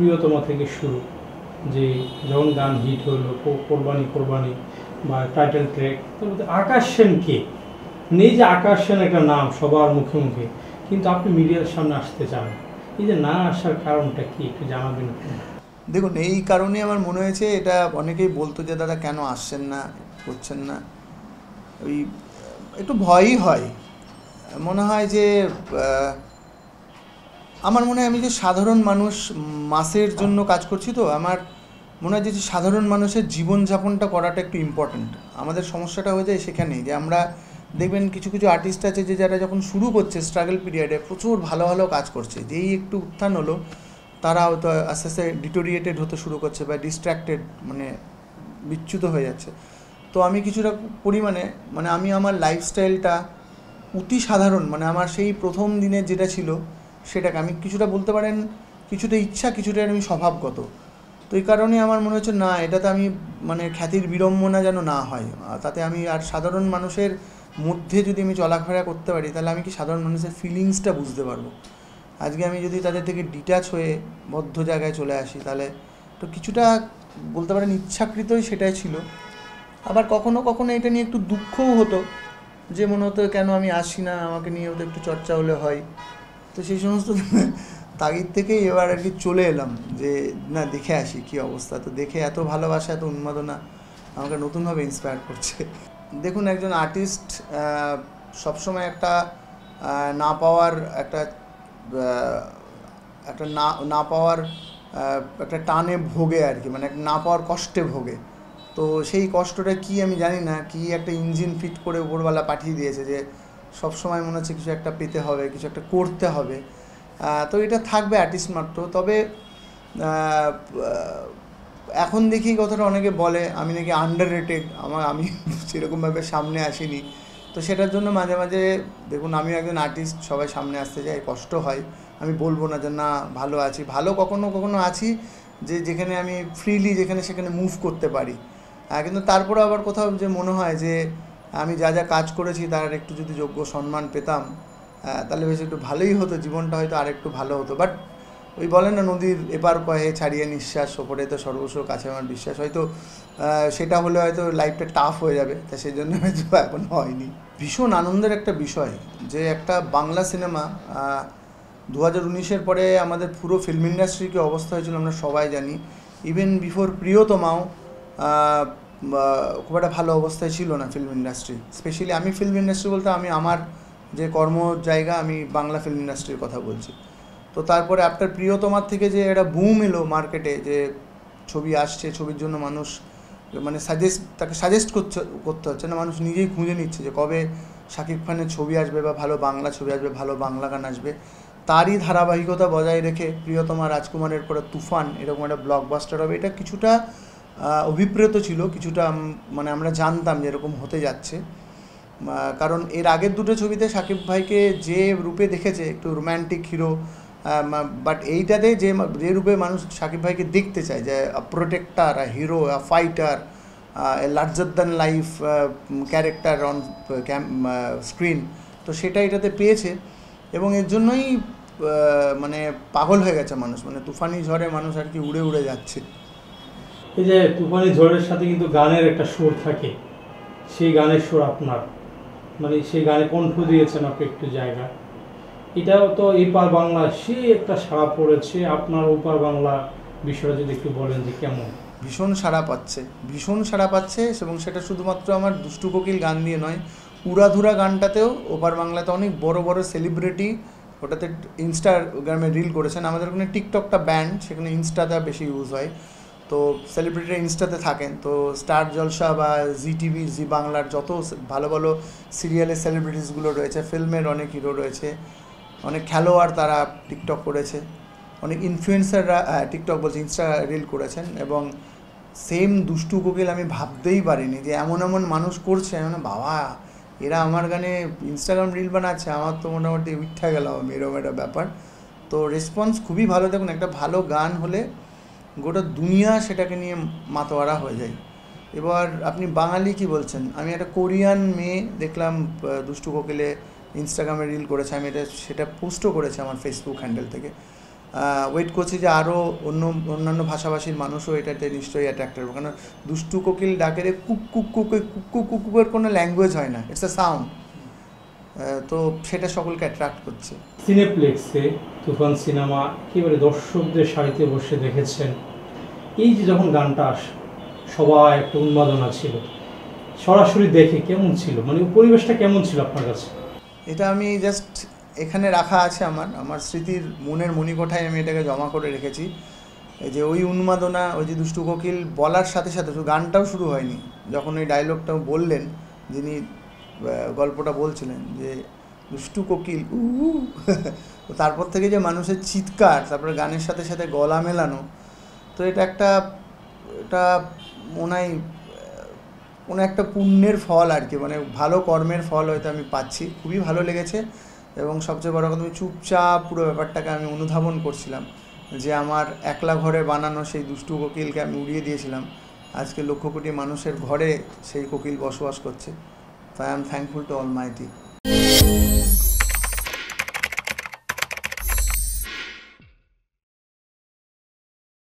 প্রিয়তমা থেকে শুরু, যে যখন গান হিট হলো কোরবানি কোরবানি বা টাইটেল ট্র্যাক, তার মধ্যে আকাশ সেন কে? নেই যে আকাশ সেন একটা নাম সবার মুখে মুখে, কিন্তু আপনি মিডিয়ার সামনে আসতে চান, এই যে না আসার কারণটা কি একটু জানাবেন? দেখুন, এই কারণে আমার মনে হয়েছে, এটা অনেকেই বলতো যে দাদা কেন আসছেন না, করছেন না, ওই একটু ভয়ই হয়। মনে হয় যে আমার মনে হয় আমি যে সাধারণ মানুষ, মাসের জন্য কাজ করছি, তো আমার মনে হয় যে সাধারণ মানুষের জীবনযাপনটা করাটা একটু ইম্পর্ট্যান্ট। আমাদের সমস্যাটা হয়ে যায় সেখানেই, যে আমরা দেখবেন কিছু কিছু আর্টিস্ট আছে যে যারা যখন শুরু করছে স্ট্রাগল পিরিয়ডে প্রচুর ভালো ভালো কাজ করছে, যেই একটু উত্থান হলো তারা হয়তো আস্তে আস্তে ডিটোরিয়েটেড হতে শুরু করছে বা ডিস্ট্র্যাক্টেড, মানে বিচ্যুত হয়ে যাচ্ছে। তো আমি কিছুটা পরিমাণে, মানে আমি আমার লাইফস্টাইলটা অতি সাধারণ, মানে আমার সেই প্রথম দিনের যেটা ছিল সেটাকে আমি কিছুটা বলতে পারেন, কিছুটা ইচ্ছা, কিছুটা আমি স্বভাবগত। তো এই কারণে আমার মনে হচ্ছে না, এটাতে আমি মানে খ্যাতির বিড়ম্বনা যেন না হয়, তাতে আমি আর সাধারণ মানুষের মধ্যে যদি আমি চলাফেরা করতে পারি, তাহলে আমি কি সাধারণ মানুষের ফিলিংসটা বুঝতে পারবো। আজকে আমি যদি তাদের থেকে ডিট্যাচ হয়ে বদ্ধ জায়গায় চলে আসি, তাহলে তো কিছুটা বলতে পারেন ইচ্ছাকৃতই সেটাই ছিল। আবার কখনো কখনো এটা নিয়ে একটু দুঃখও হতো, যে মনে হতো কেন আমি আসি না, আমাকে নিয়ে হতো একটু চর্চা হলে হয়। তো সেই সমস্ত তাগিদ থেকেই এবার আর কি চলে এলাম, যে না দেখে আসি কী অবস্থা। তো দেখে এত ভালোবাসা, এত উন্মাদনা আমাকে নতুনভাবে ইন্সপায়ার করছে। দেখুন, একজন আর্টিস্ট সবসময় একটা না পাওয়ার একটা একটা না না পাওয়ার একটা টানে ভোগে আর কি, মানে না পাওয়ার কষ্টে ভোগে। তো সেই কষ্টটা কি আমি জানি না, কি একটা ইঞ্জিন ফিট করে উপরওয়ালা পাঠিয়ে দিয়েছে, যে সব সময় মনে হচ্ছে কিছু একটা পেতে হবে, কিছু একটা করতে হবে। তো এটা থাকবে আর্টিস্ট মাত্র। তবে এখন দেখি কথাটা অনেকে বলে আমি নাকি আন্ডার রেটেড, আমি সেরকমভাবে সামনে আসিনি। তো সেটার জন্য মাঝে মাঝে, দেখুন আমিও একজন আর্টিস্ট, সবাই সামনে আসতে যায়, কষ্ট হয়। আমি বলবো না যে না ভালো আছি, ভালো কখনো কখনো আছি, যে যেখানে আমি ফ্রিলি যেখানে সেখানে মুভ করতে পারি। কিন্তু তারপরে আবার কোথাও যে মনে হয় যে আমি যা যা কাজ করেছি তার একটু যদি যোগ্য সম্মান পেতাম, তাহলে বেশ একটু ভালোই হতো, জীবনটা হয়তো আর একটু ভালো হতো। বাট ওই বলেন না, নদীর এপার কহে ছাড়িয়ে নিঃশ্বাস, ওপরে তো সর্বস্ব কাছে আমার বিশ্বাস, হয়তো সেটা হলে হয়তো লাইফটা টাফ হয়ে যাবে, তা সেই জন্য হয়তো এখন হয়নি। ভীষণ আনন্দের একটা বিষয় যে একটা বাংলা সিনেমা 2019-এর পরে আমাদের পুরো ফিল্ম ইন্ডাস্ট্রিকে অবস্থা হয়েছিল আমরা সবাই জানি। ইভেন বিফোর প্রিয়তমাও খুব একটা ভালো অবস্থায় ছিল না ফিল্ম ইন্ডাস্ট্রি। স্পেশালি আমি ফিল্ম ইন্ডাস্ট্রি বলতে আমি আমার যে কর্ম জায়গা, আমি বাংলা ফিল্ম ইন্ডাস্ট্রির কথা বলছি। তো তারপরে আফটার প্রিয়তমার থেকে যে একটা বুম এলো মার্কেটে, যে ছবি আসছে, ছবির জন্য মানুষ মানে তাকে সাজেস্ট করতে হচ্ছে না, মানুষ নিজেই খুঁজে নিচ্ছে যে কবে শাকিব খানের ছবি আসবে বা ভালো বাংলা ছবি আসবে, ভালো বাংলা গান আসবে। তারই ধারাবাহিকতা বজায় রেখে প্রিয়তমা, রাজকুমারের পরে তুফান, এরকম একটা ব্লকবাস্টার হবে, এটা কিছুটা অভিপ্রেত ছিল, কিছুটা মানে আমরা জানতাম যে এরকম হতে যাচ্ছে। কারণ এর আগের দুটো ছবিতে শাকিব ভাইকে যে রূপে দেখেছে, একটু রোম্যান্টিক হিরো, বাট এইটাতে যে রূপে মানুষ শাকিব ভাইকে দেখতে চায়, যে protector, hero, fighter, larger than life character on screen, তো সেটা এটাতে পেয়েছে। এবং এর জন্যই মানে পাগল হয়ে গেছে মানুষ, মানে তুফানি ঝড়ে মানুষ আর কি উড়ে উড়ে যাচ্ছে। এই যে তুফানি ঝড়ের সাথে কিন্তু গানের একটা সুর থাকে, সেই গানের সুর আপনার, মানে সেই গানে কণ্ঠ দিয়েছেন আপনি একটু জায়গা, এটাও তো এপার বাংলা সে একটা সাড়া পড়েছে। আপনার ওপার বাংলা বিষয়টা যদি একটু বলেন যে কেমন? ভীষণ সাড়া পাচ্ছে, ভীষণ সাড়া পাচ্ছে, এবং সেটা শুধুমাত্র আমার দুষ্টু কোকিল গান দিয়ে নয়, উড়াধুরা গানটাতেও ওপার বাংলাতে অনেক বড় বড় সেলিব্রিটি ওটাতে ইনস্টাগ্রামে রিল করেছেন। আমাদের ওখানে টিকটকটা ব্যান্ড, সেখানে ইনস্টাতে বেশি ইউজ হয়। তো সেলিব্রিটিরা ইনস্টাতে থাকেন, তো স্টার জলসা বা জি টিভি, জি বাংলার যত ভালো ভালো সিরিয়ালের সেলিব্রিটিসগুলো রয়েছে, ফিল্মের অনেক হিরো রয়েছে, অনেক খেলোয়াড় তারা টিকটক করেছে, অনেক ইনফ্লুয়েন্সাররা টিকটক বলছে ইনস্টা রিল করেছেন। এবং সেম দুষ্টু কোকিল আমি ভাবতেই পারিনি যে এমন এমন মানুষ করছে, মানে বাবা এরা আমার গানে ইনস্টাগ্রাম রিল বানাচ্ছে, আমার তো মোটামুটি উঠা গেলাম আমি, এরকম একটা ব্যাপার। তো রেসপন্স খুবই ভালো। দেখুন, একটা ভালো গান হলে গোটা দুনিয়া সেটাকে নিয়ে মাতোয়ারা হয়ে যায়। এবার আপনি বাঙালি কি বলছেন, আমি একটা কোরিয়ান মেয়ে দেখলাম দুষ্টু কোকিলে ইনস্টাগ্রামে রিল করেছে, আমি সেটা পোস্টও করেছি আমার ফেসবুক হ্যান্ডেল থেকে। ওয়েট করছি যে আরও অন্যান্য ভাষাভাষীর মানুষও এটাতে নিশ্চয়ই অ্যাট্রাক্টেড হবে, কারণ দুষ্টু কোকিল ডাকের কুক কুক কুক কুক কুকের কোনো ল্যাঙ্গুয়েজ হয় না, ইটস আ সাউন্ড। তো সেটা সকলকে অ্যাট্রাক্ট করছে। সিনেপ্লেক্সে তুফান সিনেমা একেবারে দর্শকদের সারিতে বসে দেখেছেন, এই যে যখন গানটা আসে সবাই একটা উন্মাদনা ছিল, সরাসরি দেখে কেমন ছিল, মানে পরিবেশটা কেমন ছিল আপনার কাছে? এটা আমি জাস্ট এখানে রাখা আছে আমার স্মৃতির মনের মণিকোঠায় আমি এটাকে জমা করে রেখেছি। এই যে ওই উন্মাদনা, ওই যে দুষ্টু কোকিল বলার সাথে সাথে গানটাও শুরু হয়নি, যখন ওই ডায়লগটাও বললেন যিনি গল্পটা বলছিলেন যে দুষ্টু কোকিল উ তো তারপর থেকে যে মানুষের চিৎকার, তারপরে গানের সাথে সাথে গলা মেলানো, তো এটা মনে হয় কোনো একটা পুণ্যের ফল আর কি, মানে ভালো কর্মের ফল হয়তো আমি পাচ্ছি। খুবই ভালো লেগেছে, এবং সবচেয়ে বড় কথা আমি চুপচাপ পুরো ব্যাপারটাকে আমি অনুধাবন করছিলাম যে আমার একলা ঘরে বানানো সেই দুষ্টু কোকিলকে আমি উড়িয়ে দিয়েছিলাম, আজকে লক্ষ কোটি মানুষের ঘরে সেই কোকিল বসবাস করছে। So I am thankful to Almighty.